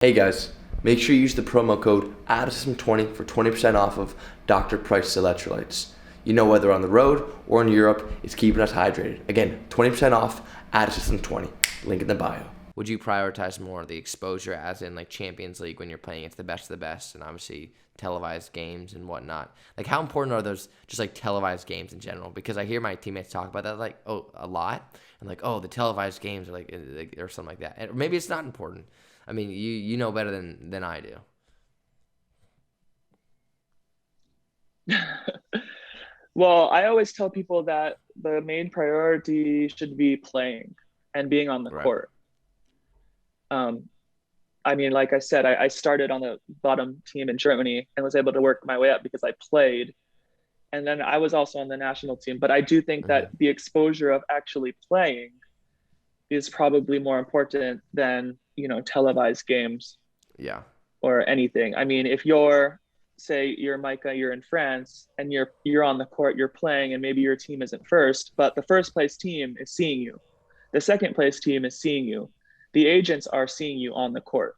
Hey guys, make sure you use the promo code ADDISM20 for 20% off of Dr. Price's electrolytes. You know, whether on the road or in Europe, it's keeping us hydrated. Again, 20% off ADDISM20. Link in the bio. Would you prioritize more the exposure, as in like Champions League when you're playing against the best of the best, and obviously televised games and whatnot? Like, how important are those just like televised games in general? Because I hear my teammates talk about that like, oh, a lot, and like, oh, the televised games are like or something like that. And maybe it's not important. I mean, you know better than I do. Well, I always tell people that the main priority should be playing and being on the Right. court. Um, I mean, like I said, I started on the bottom team in Germany and was able to work my way up because I played. And then I was also on the national team. But I do think that Mm-hmm. the exposure of actually playing is probably more important than, televised games Yeah. or anything. I mean, if you're say you're Micah, you're in France and you're on the court, you're playing, and maybe your team isn't first, but the first place team is seeing you. The second place team is seeing you. The agents are seeing you on the court.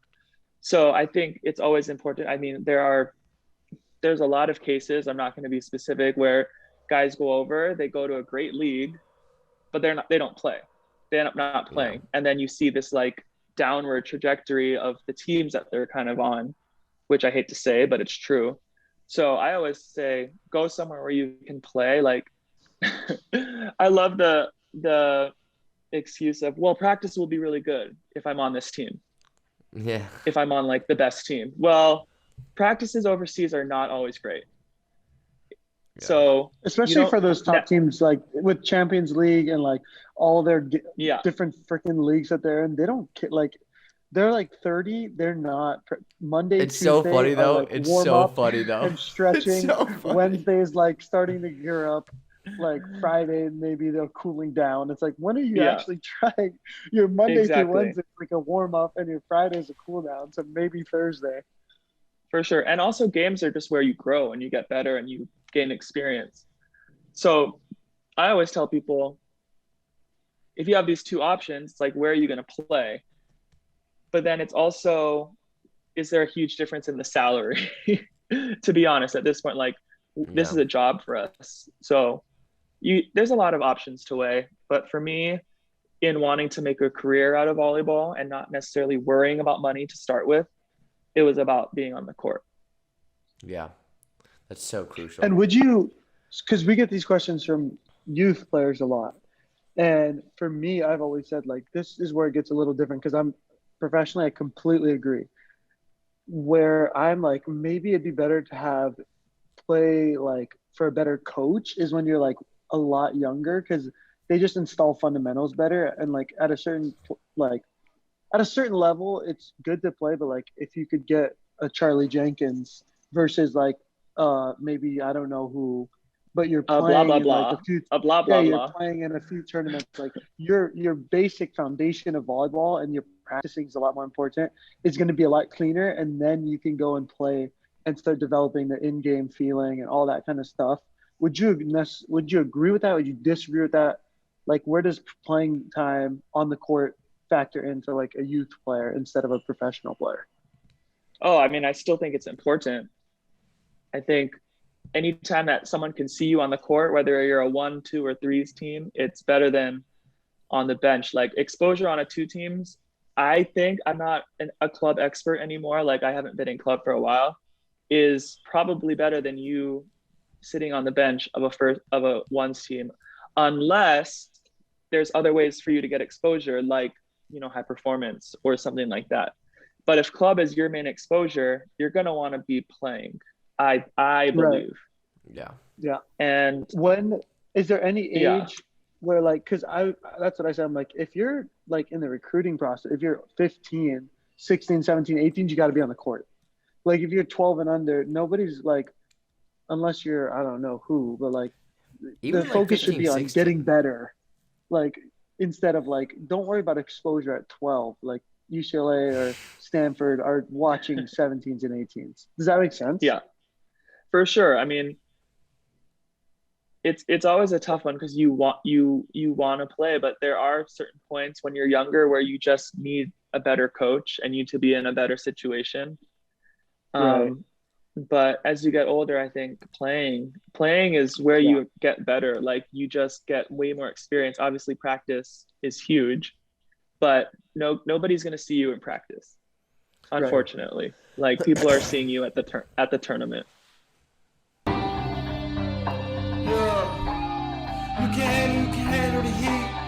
So I think it's always important. I mean, there's a lot of cases, I'm not going to be specific, where guys go over, they go to a great league, but they don't play. They end up not Yeah. playing. And then you see this like downward trajectory of the teams that they're kind of on, which I hate to say, but it's true. So I always say go somewhere where you can play. Like I love the excuse of, well, practice will be really good if I'm on this team, Yeah. if I'm on like the best team. Well, practices overseas are not always great. Yeah. So you Especially don't for those top that teams, like with Champions League and like all their yeah, different freaking leagues that they're in. They don't like they're like 30. They're not Monday, It's so Tuesday funny are though. like It's warm so up funny though. and It's stretching. so funny. Wednesday is like starting to gear up. Like Friday, maybe they're cooling down. It's like, when are you yeah, actually trying? Your Monday through exactly. Wednesday is like a warm up, and your Friday is a cool down. So maybe Thursday. For sure. And also games are just where you grow and you get better and you gain experience. So I always tell people, if you have these two options, like, where are you going to play? But then it's also, is there a huge difference in the salary? To be honest, at this point, like, this Yeah. is a job for us. So there's a lot of options to weigh. But for me, in wanting to make a career out of volleyball and not necessarily worrying about money to start with, it was about being on the court. Yeah. That's so crucial. And would you, because we get these questions from youth players a lot. And for me, I've always said, like, this is where it gets a little different because I'm professionally, I completely agree. Where I'm like, maybe it'd be better to have play like for a better coach is when you're like a lot younger because they just install fundamentals better. And like like at a certain level, it's good to play, but like if you could get a Charlie Jenkins versus like maybe I don't know who, but you're Blah playing blah in like a blah. few Blah yeah, blah you're blah. playing in a few tournaments, like your basic foundation of volleyball and your practicing is a lot more important. It's going to be a lot cleaner, and then you can go and play and start developing the in-game feeling and all that kind of stuff. Would you agree with that? Would you disagree with that? Like, where does playing time on the court factor into like a youth player instead of a professional player? Oh, I mean, I still think it's important. I think anytime that someone can see you on the court, whether you're a one, two, or threes team, it's better than on the bench. Like, exposure on a two teams, I think, I'm not a club expert anymore. Like, I haven't been in club for a while, is probably better than you sitting on the bench of a ones team, unless there's other ways for you to get exposure, like, high performance or something like that. But if club is your main exposure, you're gonna want to be playing. I Right. believe. Yeah. Yeah. And When is there any yeah, age where like because I that's what I said. I'm like, if you're like in the recruiting process, if you're 15, 16, 17, 18, you got to be on the court. Like if you're 12 and under, nobody's like, unless you're I don't know who, but like the Even like focus should 15, be on getting 16. better. Like instead of like, don't worry about exposure at 12. Like UCLA or Stanford are watching 17s and 18s. Does that make sense? yeah, for sure. I mean, it's always a tough one because you want to play, but there are certain points when you're younger where you just need a better coach and you to be in a better situation. Right. But as you get older, I think playing is where you get better. Like you just get way more experience. Obviously practice is huge, but nobody's going to see you in practice. Unfortunately, like people are seeing you at the tournament. Yeah, you can handle the heat.